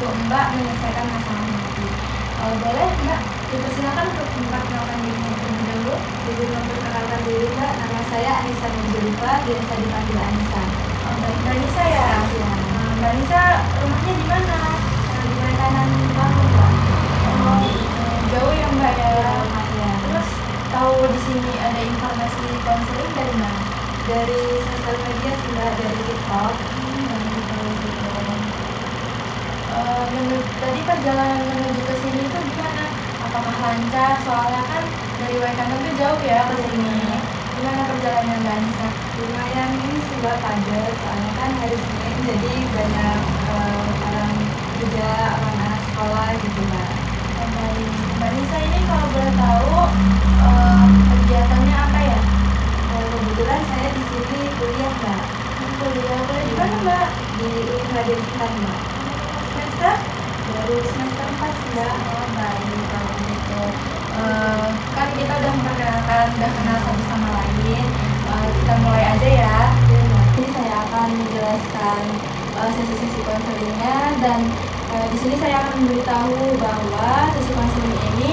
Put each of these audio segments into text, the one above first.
membantu Mbak menyelesaikan masalah nanti. Boleh Mbak, dipersilakan untuk memperkenalkan dirinya terlebih dahulu. Izin memperkenalkan diri Mbak, nama saya Anissa Nurjalifa, biasa dipanggil Anissa. Baik, Mbak Anissa ya. Ya. Mbak Anissa rumahnya di mana? Di Makanan Bangun Mbak. Jauh ya Mbak ya. Ya. Terus tahu di sini ada informasi konseling dari mana? Dari sosial media sih Mbak, dari TikTok. Tadi perjalanan menuju ke sini itu gimana? Apakah lancar? Soalnya kan dari Waikanan itu jauh ya ke sini. Gimana perjalanan Mbak Anissa? Lumayan ini sih Mbak, padat, soalnya kan hari Senin jadi banyak orang kerja, anak sekolah gitu Mbak. Baik, Mbak Anissa ini kalau boleh tahu kegiatannya apa ya? Kebetulan saya di sini kuliah Mbak. Kuliah di mana Mbak? Di Raden Intan Mbak. Semester? Baru semester 4 sih Mbak. Baik, kalau begitu kan kita udah memperkenalkan, udah kenal satu sama lain. Kita mulai aja ya. Jadi saya akan menjelaskan sesi-sesi konselingnya, dan di sini saya akan memberitahu bahwa sesi konseling ini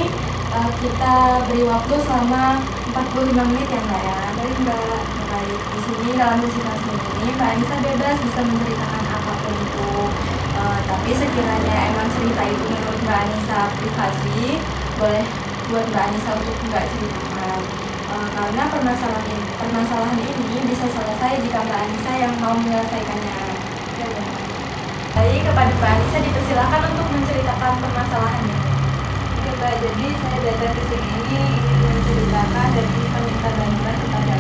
kita beri waktu selama 45 menit ya Mbak ya. Baik Mbak. Baik, di sini dalam sesi konseling ini Mbak Anissa bebas bisa menceritakan apapun itu. Tapi sekiranya emang cerita itu menurut Mbak Anissa privasi, boleh buat Mbak Anissa untuk nggak ceritakan. Karena permasalahan ini bisa selesai jika Mbak Anissa yang mau menyelesaikannya. Baik, kepada Mbak Anissa dipersilakan untuk menceritakan permasalahannya. Oke Mbak, jadi saya datang ke sini ini ingin menceritakan dan ingin meminta bantuan kepada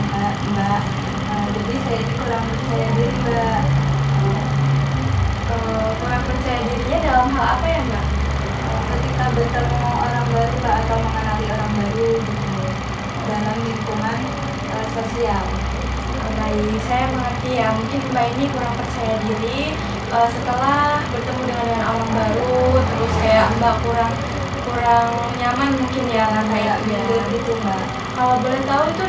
Mbak. Jadi saya ini kurang percaya diri Mbak. Kurang percaya dirinya dalam hal apa ya Mbak? Ketika bertemu orang baru Mbak, atau mengenali orang baru gitu, dalam lingkungan sosial. Baik, saya mengerti ya. Mungkin Mbak ini kurang percaya diri setelah bertemu dengan orang baru, terus kayak Mbak kurang nyaman mungkin ya kayak gitu Mbak. Kalau boleh tahu itu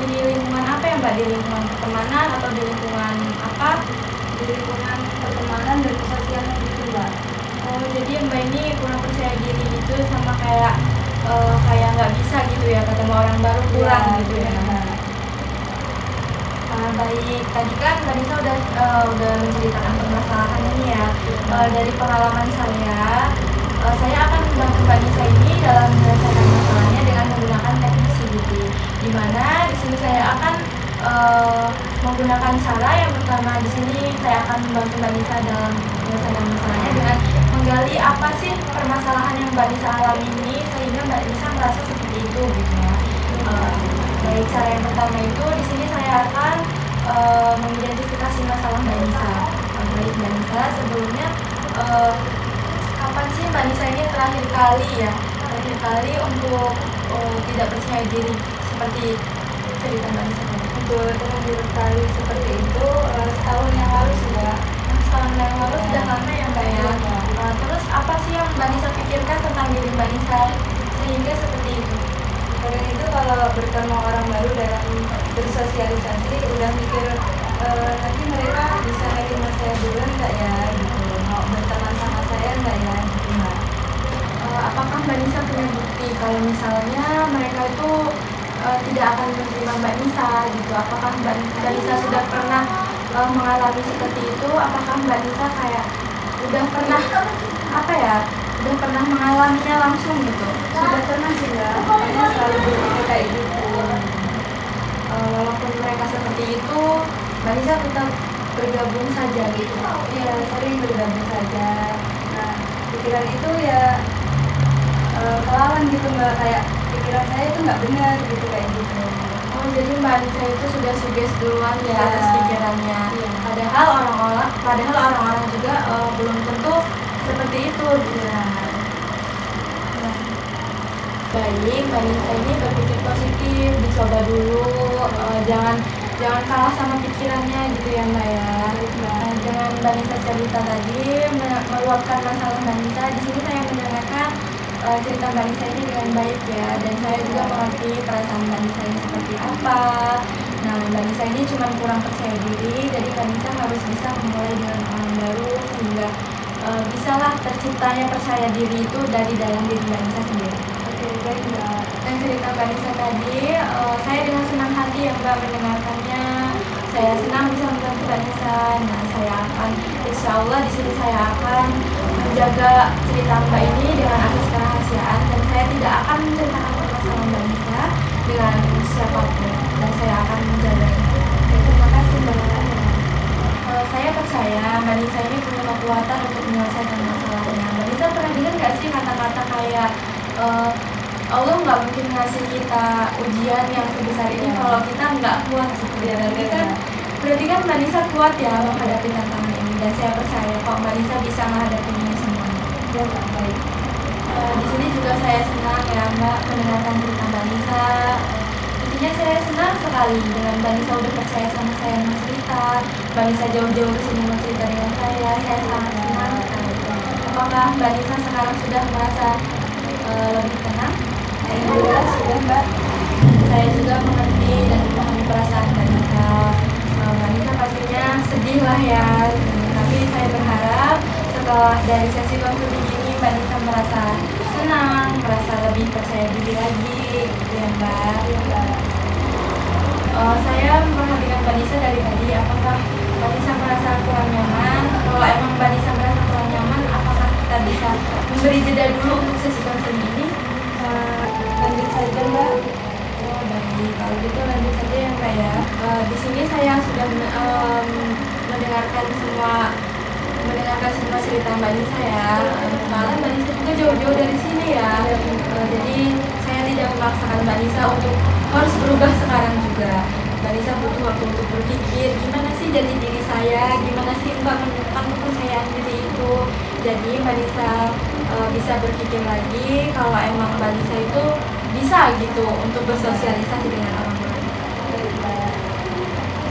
di lingkungan apa ya Mbak? Di lingkungan pertemanan atau di lingkungan apa? Di lingkungan pertemanan dan sosialnya gitu Mbak. Oh, jadi Mbak ini kurang percaya diri gitu, sama kayak nggak bisa gitu ya ketemu orang baru, kurang gitu ya. Baik, tadi kan Mbak Nisa udah menceritakan permasalahan ini ya. Dari pengalaman saya akan membantu Mbak Nisa ini dalam menyelesaikan masalahnya dengan menggunakan teknik CBT. Di mana di sini saya akan menggunakan cara yang pertama. Di sini saya akan membantu Mbak Nisa dalam menyelesaikan masalahnya dengan menggali apa sih permasalahan yang Mbak Nisa alami ini sehingga Mbak Nisa merasa seperti itu gitu ya. Baik, cara yang pertama itu di sini saya akan mengidentifikasi masalah Mbak Nisa. Baik Mbak Nisa, sebelumnya kapan sih Mbak Nisa ini terakhir kali untuk tidak percaya diri seperti cerita Mbak Nisa tadi? Untuk terakhir kali seperti itu setahun yang lalu sudah. Setahun yang lalu sudah lama ya Mbak ya. Terus apa sih yang Mbak Nisa pikirkan tentang diri Mbak Nisa sehingga seperti itu? Kadang itu kalau bertemu orang baru dalam bersosialisasi udah mikir nanti mereka bisa nerima saya duluan nggak ya gitu, mau berteman sama saya nggak ya gitu Mbak. Apakah Mbak Nisa punya bukti kalau misalnya mereka itu tidak akan menerima Mbak Nisa gitu? Apakah Mbak Nisa sudah pernah mengalami seperti itu? Apakah Mbak Nisa kayak udah pernah mengalaminya langsung gitu? Sudah pernah sih Mbak, pokoknya selalu berpikir kayak gitu. Walaupun mereka seperti itu, Mbak Nisa tetap bergabung saja gitu. Iya, sering bergabung saja. Nah, pikiran itu ya kelawan gitu Mbak, kayak pikiran saya itu nggak benar gitu kayak gitu. Oh, jadi Mbak Nisa itu sudah suges duluan ya atas pikirannya. Iya. Padahal orang-orang juga belum tentu seperti itu gitu. Baik, Mbak Nisa ini berpikir positif, dicoba dulu, jangan kalah sama pikirannya gitu ya Mbak ya. Dengan Mbak Nisa cerita tadi meluapkan masalah Mbak Nisa, di sini saya mendengarkan cerita Mbak Nisa ini dengan baik ya, dan saya juga mengerti perasaan Mbak Nisa ini seperti apa. Nah, Mbak Nisa ini cuma kurang percaya diri, jadi Mbak Nisa harus bisa memulai dengan orang baru sehingga bisalah terciptanya percaya diri itu dari dalam diri Mbak Nisa sendiri. Oke, baik Mbak. Dan cerita Mbak Nisa tadi, saya dengan senang hati ya Mbak mendengarkannya. Saya senang bisa membantu Mbak Nisa. Nah, saya akan, insya Allah di sini saya akan menjaga cerita Mbak ini dengan asas kerahasiaan, dan saya tidak akan menceritakan permasalahan Mbak Nisa dengan siapapun, dan saya akan menjaganya. Oke, terima kasih Mbak. Saya percaya Mbak Nisa ini punya kekuatan untuk menyelesaikan masalahnya. Mbak Nisa pernah dengar nggak sih kata-kata kayak Allah nggak mungkin ngasih kita ujian yang sebesar ini kalau kita nggak kuat gitu ya. Berarti kan Mbak Nisa kuat ya menghadapi tantangan ini, dan saya percaya kalau Mbak Nisa bisa menghadapi ini semuanya. Ya, Mbak, baik. Di sini juga saya senang ya Mbak mendengarkan cerita Mbak Nisa. Intinya saya senang sekali dengan Mbak Nisa udah percaya sama saya mau cerita. Mbak Nisa jauh-jauh ke sini mau cerita dengan saya sangat senang sekali. Apakah Mbak Nisa sekarang sudah merasa lebih tenang? Alhamdulillah sudah Mbak. Saya juga mengerti dan memahami perasaan Mbak Nisa. Mbak Nisa pastinya sedih lah ya. Tapi saya berharap setelah dari sesi konseling ini Mbak Nisa merasa senang, merasa lebih percaya diri lagi, gitu ya Mbak. Ya, Mbak. Saya memperhatikan Mbak Nisa dari tadi. Apakah Mbak Nisa merasa kurang nyaman? Kalau emang Mbak Nisa merasa kurang nyaman, apakah kita bisa memberi jeda dulu untuk sesi konseling ini? Lanjut saja Mbak. Oh baik, kalau gitu lanjut saja ya Mbak ya. Di sini saya sudah mendengarkan semua cerita Mbak Nisa ya. Soalnya Mbak Nisa juga jauh-jauh dari sini ya. Jadi saya tidak memaksakan Mbak Nisa untuk harus berubah sekarang juga. Mbak Nisa butuh waktu untuk berpikir gimana sih jati diri saya, gimana sih Mbak menemukan kepercayaan diri itu. Jadi Mbak Nisa bisa berpikir lagi kalau emang Mbak Nisa itu bisa gitu untuk bersosialisasi dengan orang lain.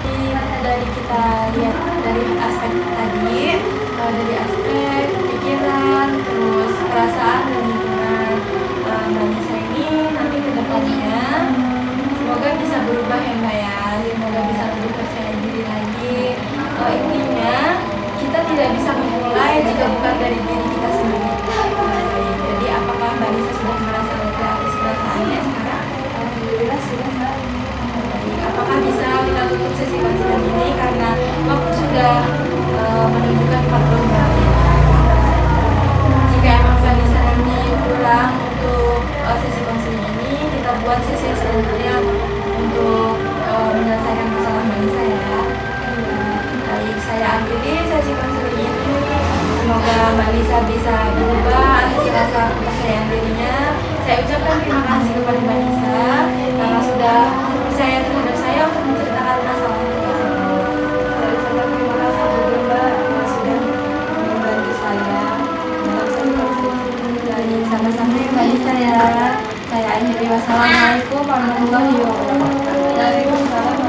Jadi dari kita lihat dari aspek tadi, dari aspek pikiran, terus perasaan dan lingkungan, Mbak Nisa ini nanti ke depannya semoga bisa berubah ya Mbak ya, semoga bisa lebih percaya diri lagi. Intinya kita tidak bisa memulai jika bukan dari diri kita sendiri. Jadi apakah Mbak Nisa sudah merasa lega atas perasaannya sekarang? Alhamdulillah sudah Mbak. Baik, apakah bisa kita tutup sesi konseling ini karena waktu sudah menunjukkan 40 menit. Jika emang Mbak Nisa nanti kurang untuk sesi konseling ini, kita buat sesi selanjutnya untuk menyelesaikan masalah Mbak Nisa ya. Baik, saya akhiri sesi konseling ini. Semoga Mbak Nisa bisa berubah atas rasa kepercayaan dirinya. Saya ucapkan terima kasih kepada Mbak Nisa karena sudah percaya terhadap saya untuk menceritakan masalah tersebut. Saya ucapkan terima kasih juga Mbak yang sudah membantu saya dalam sesi konseling. Baik, sama-sama ya Mbak Nisa ya. Saya akhiri, wassalamualaikum warahmatullahi wabarakatuh. Waalaikumsalam